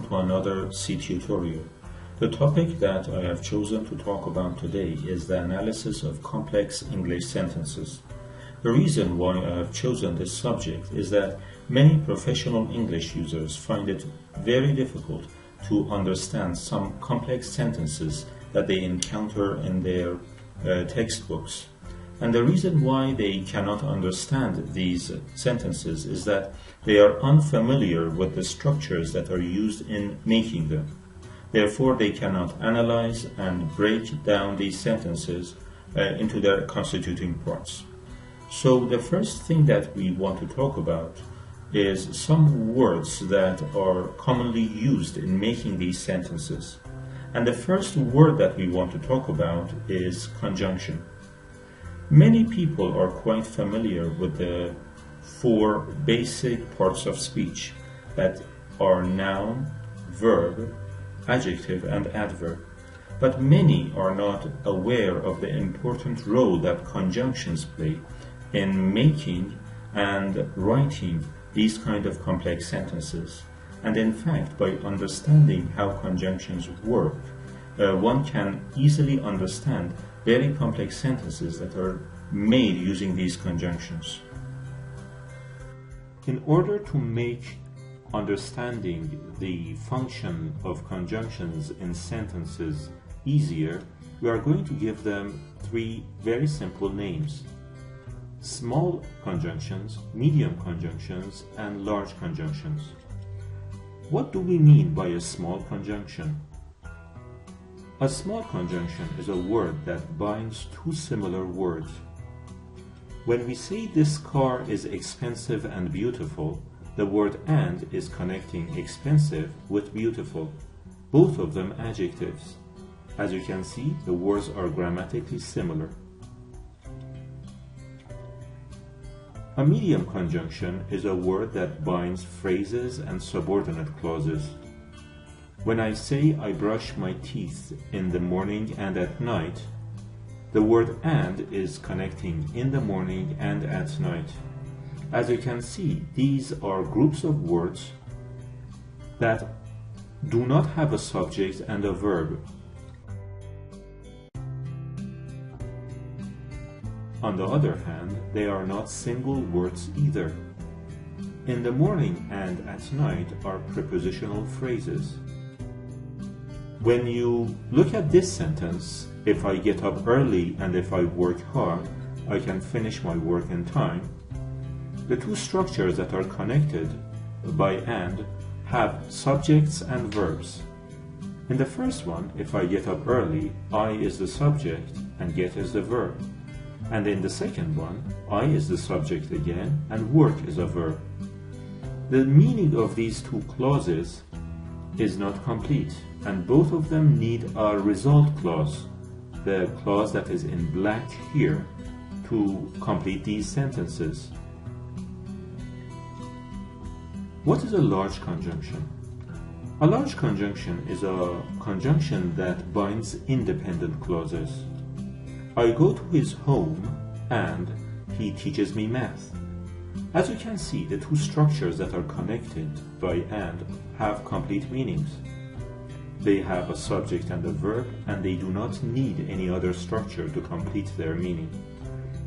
welcome to another C tutorial. The topic that I have chosen to talk about today is the analysis of complex English sentences. The reason why I have chosen this subject is that many professional English users find it very difficult to understand some complex sentences that they encounter in their textbooks. And the reason why they cannot understand these sentences is that they are unfamiliar with the structures that are used in making them. Therefore, they cannot analyze and break down these sentences into their constituting parts. So the first thing that we want to talk about is some words that are commonly used in making these sentences. And the first word that we want to talk about is conjunction. Many people are quite familiar with the four basic parts of speech that are noun, verb, adjective, and adverb. But many are not aware of the important role that conjunctions play in making and writing these kind of complex sentences. And in fact, by understanding how conjunctions work, one can easily understand very complex sentences that are made using these conjunctions. In order to make understanding the function of conjunctions in sentences easier, we are going to give them three very simple names: small conjunctions, medium conjunctions, and large conjunctions. What do we mean by a small conjunction? A small conjunction is a word that binds two similar words. When we say this car is expensive and beautiful, the word and is connecting expensive with beautiful, both of them adjectives. As you can see, the words are grammatically similar. A medium conjunction is a word that binds phrases and subordinate clauses. When I say I brush my teeth in the morning and at night, the word and is connecting in the morning and at night. As you can see, these are groups of words that do not have a subject and a verb. On the other hand, they are not single words either. In the morning and at night are prepositional phrases. When you look at this sentence, if I get up early and if I work hard, I can finish my work in time. The two structures that are connected by and have subjects and verbs. In the first one, if I get up early, I is the subject and get is the verb. And in the second one, I is the subject again and work is a verb. The meaning of these two clauses is not complete, and both of them need a result clause, the clause that is in black here, to complete these sentences. What is a large conjunction? A large conjunction is a conjunction that binds independent clauses. I go to his home and he teaches me math. As you can see, the two structures that are connected by and have complete meanings. They have a subject and a verb, and they do not need any other structure to complete their meaning.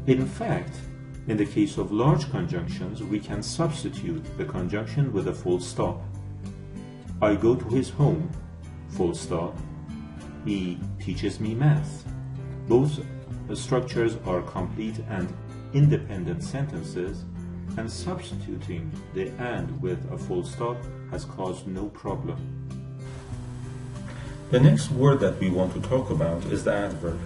In fact, in the case of large conjunctions, we can substitute the conjunction with a full stop. I go to his home, full stop. He teaches me math. Both structures are complete and independent sentences, and substituting the and with a full stop has caused no problem. The next word that we want to talk about is the adverb.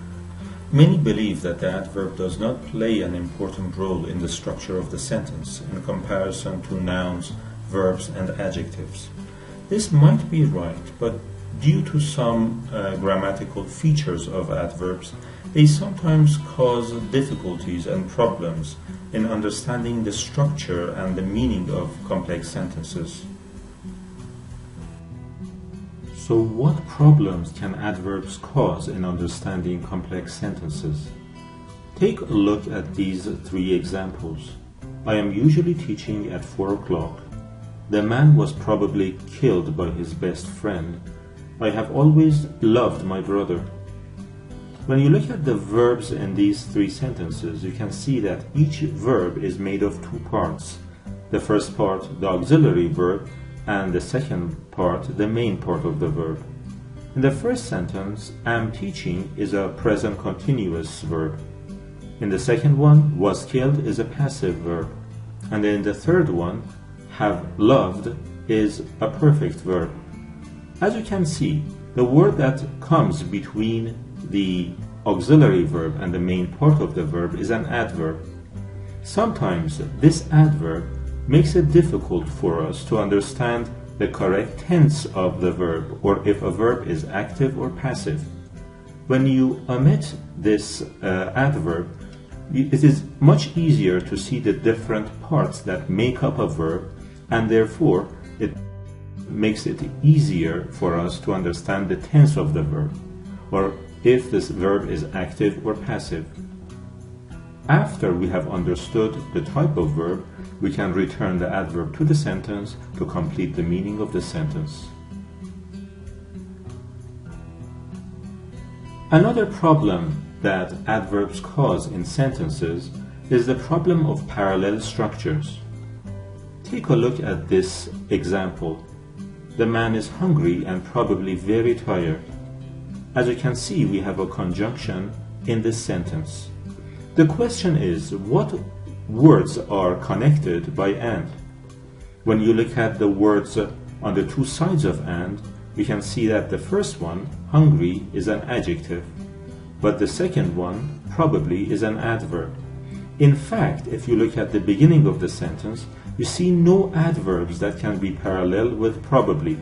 Many believe that the adverb does not play an important role in the structure of the sentence in comparison to nouns, verbs, and adjectives. This might be right, but due to some grammatical features of adverbs, they sometimes cause difficulties and problems in understanding the structure and the meaning of complex sentences. So what problems can adverbs cause in understanding complex sentences? Take a look at these three examples. I am usually teaching at 4 o'clock. The man was probably killed by his best friend. I have always loved my brother. When you look at the verbs in these three sentences, you can see that each verb is made of two parts. The first part, the auxiliary verb, and the second part, the main part of the verb. In the first sentence, am teaching is a present continuous verb. In the second one, was killed is a passive verb. And in the third one, have loved is a perfect verb. As you can see, the word that comes between the auxiliary verb and the main part of the verb is an adverb. Sometimes this adverb makes it difficult for us to understand the correct tense of the verb, or if a verb is active or passive. When you omit this adverb, it is much easier to see the different parts that make up a verb, and therefore it makes it easier for us to understand the tense of the verb, or if this verb is active or passive. After we have understood the type of verb, we can return the adverb to the sentence to complete the meaning of the sentence. Another problem that adverbs cause in sentences is the problem of parallel structures. Take a look at this example. The man is hungry and probably very tired. As you can see, we have a conjunction in this sentence. The question is, what words are connected by and? When you look at the words on the two sides of and, we can see that the first one, hungry, is an adjective, but the second one, probably, is an adverb. In fact, if you look at the beginning of the sentence, you see no adverbs that can be parallel with probably.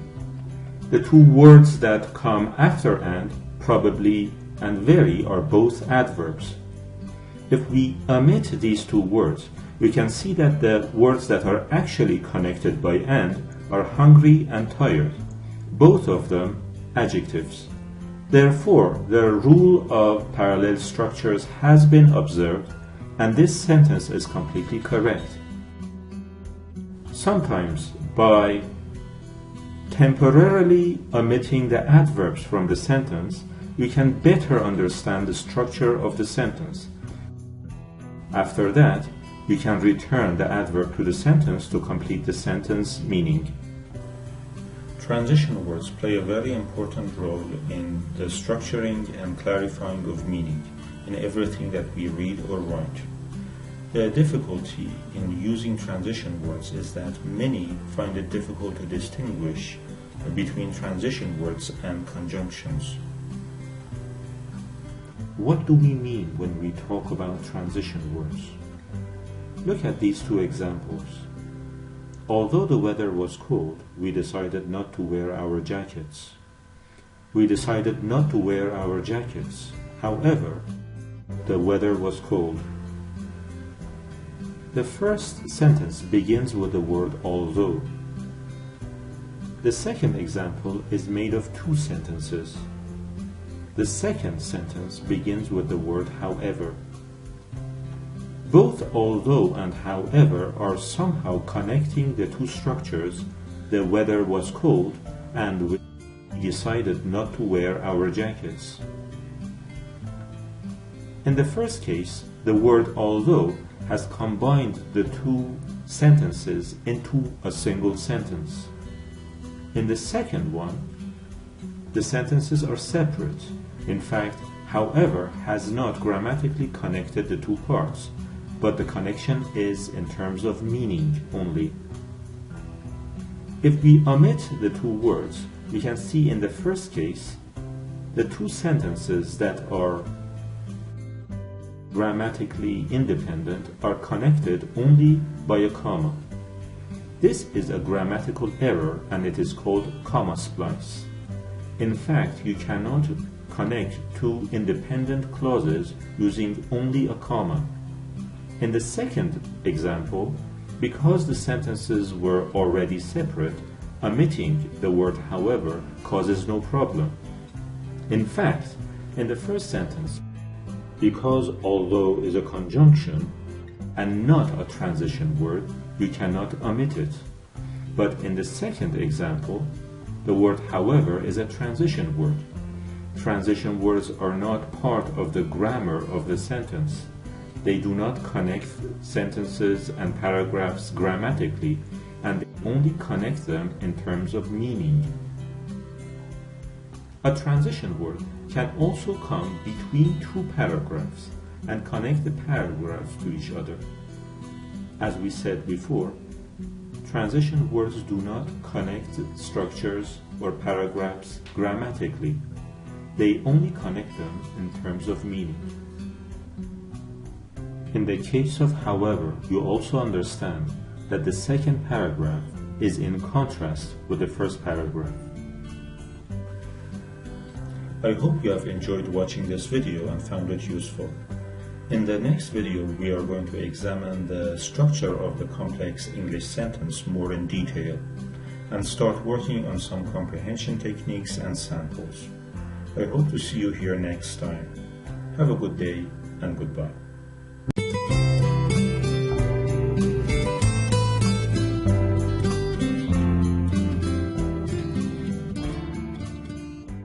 The two words that come after and, probably and very, are both adverbs. If we omit these two words, we can see that the words that are actually connected by and are hungry and tired, both of them adjectives. Therefore, the rule of parallel structures has been observed, and this sentence is completely correct. Sometimes, by temporarily omitting the adverbs from the sentence, we can better understand the structure of the sentence. After that, we can return the adverb to the sentence to complete the sentence meaning. Transition words play a very important role in the structuring and clarifying of meaning in everything that we read or write. The difficulty in using transition words is that many find it difficult to distinguish between transition words and conjunctions. What do we mean when we talk about transition words? Look at these two examples. Although the weather was cold, we decided not to wear our jackets. We decided not to wear our jackets. However, the weather was cold. The first sentence begins with the word although. The second example is made of two sentences. The second sentence begins with the word however. Both although and however are somehow connecting the two structures, the weather was cold and we decided not to wear our jackets. In the first case, the word although has combined the two sentences into a single sentence. In the second one, the sentences are separate. In fact, however has not grammatically connected the two parts, but the connection is in terms of meaning only. If we omit the two words, we can see in the first case, the two sentences that are grammatically independent are connected only by a comma. This is a grammatical error and it is called comma splice. In fact, you cannot connect two independent clauses using only a comma. In the second example, because the sentences were already separate, omitting the word however causes no problem. In fact, in the first sentence, because although is a conjunction and not a transition word, you cannot omit it. But in the second example, the word however is a transition word. Transition words are not part of the grammar of the sentence. They do not connect sentences and paragraphs grammatically, and they only connect them in terms of meaning. A transition word can also come between two paragraphs and connect the paragraphs to each other. As we said before, transition words do not connect structures or paragraphs grammatically. They only connect them in terms of meaning. In the case of however, you also understand that the second paragraph is in contrast with the first paragraph. I hope you have enjoyed watching this video and found it useful. In the next video, we are going to examine the structure of the complex English sentence more in detail and start working on some comprehension techniques and samples. I hope to see you here next time. Have a good day and goodbye.